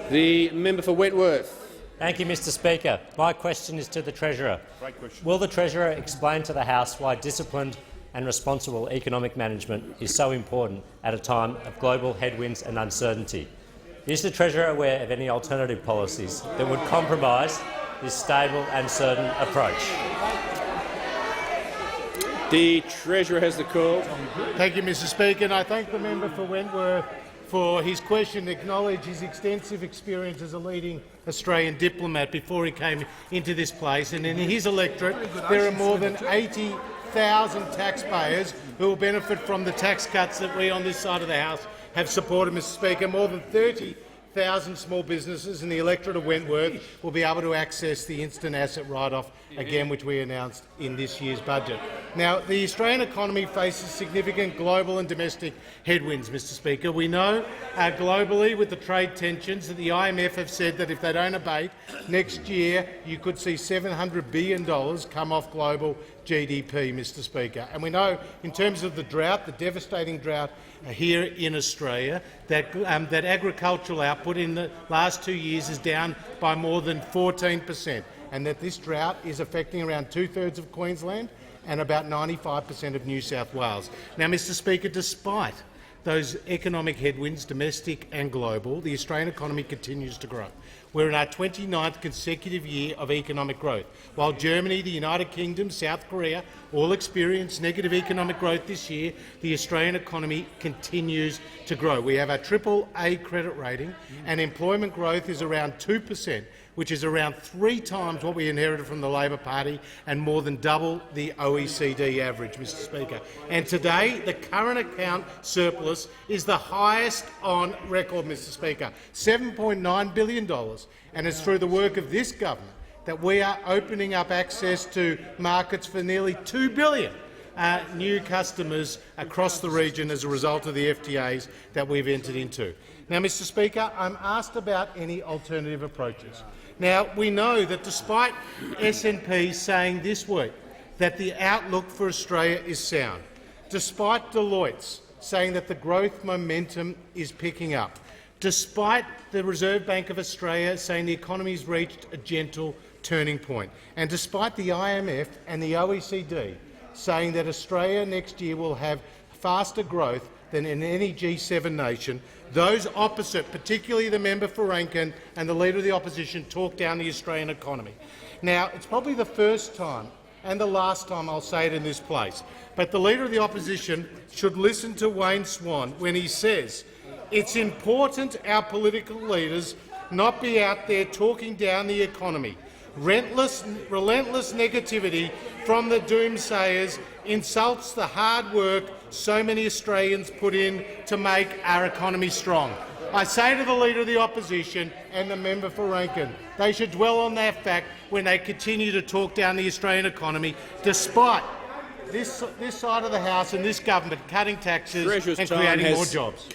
The member for Wentworth. Thank you, Mr Speaker. My question is to the Treasurer. Great question. Will the Treasurer explain to the House why disciplined and responsible economic management is so important at a time of global headwinds and uncertainty? Is the Treasurer aware of any alternative policies that would compromise this stable and certain approach? The Treasurer has the call. Thank you, Mr Speaker, and I thank the member for Wentworth for his question, acknowledge his extensive experience as a leading Australian diplomat before he came into this place. And in his electorate, there are more than 80,000 taxpayers who will benefit from the tax cuts that we on this side of the House have supported, Mr Speaker. More than 30,000 small businesses in the electorate of Wentworth will be able to access the instant asset write-off again, which we announced in this year's budget. Now, the Australian economy faces significant global and domestic headwinds, Mr Speaker. We know globally with the trade tensions that the IMF have said that if they don't abate, next year you could see $700 billion come off global GDP, Mr Speaker. And we know in terms of the drought, the devastating drought here in Australia, that agricultural output in the last 2 years is down by more than 14%, and that this drought is affecting around 2/3 of Queensland and about 95% of New South Wales. Now, Mr Speaker, despite those economic headwinds, domestic and global, the Australian economy continues to grow. We're in our 29th consecutive year of economic growth. While Germany, the United Kingdom, South Korea all experienced negative economic growth this year, the Australian economy continues to grow. We have a AAA credit rating and employment growth is around 2%, which is around 3 times what we inherited from the Labor Party and more than double the OECD average, Mr Speaker. And today, the current account surplus is the highest on record, Mr Speaker, $7.9 billion. And it's through the work of this government that we are opening up access to markets for nearly 2 billion new customers across the region as a result of the FTAs that we've entered into. Now, Mr Speaker, I'm asked about any alternative approaches. Now, we know that despite S&P saying this week that the outlook for Australia is sound, despite Deloitte's saying that the growth momentum is picking up, despite the Reserve Bank of Australia saying the economy has reached a gentle turning point, and despite the IMF and the OECD saying that Australia next year will have faster growth than in any G7 nation, those opposite, particularly the member for Rankin and the Leader of the Opposition, talk down the Australian economy. Now, it's probably the first time and the last time I'll say it in this place, but the Leader of the Opposition should listen to Wayne Swan when he says it's important our political leaders not be out there talking down the economy. Relentless negativity from the doomsayers insults the hard work so many Australians put in to make our economy strong. I say to the Leader of the Opposition and the member for Rankin, they should dwell on that fact when they continue to talk down the Australian economy, despite this side of the House and this government cutting taxes and creating more jobs.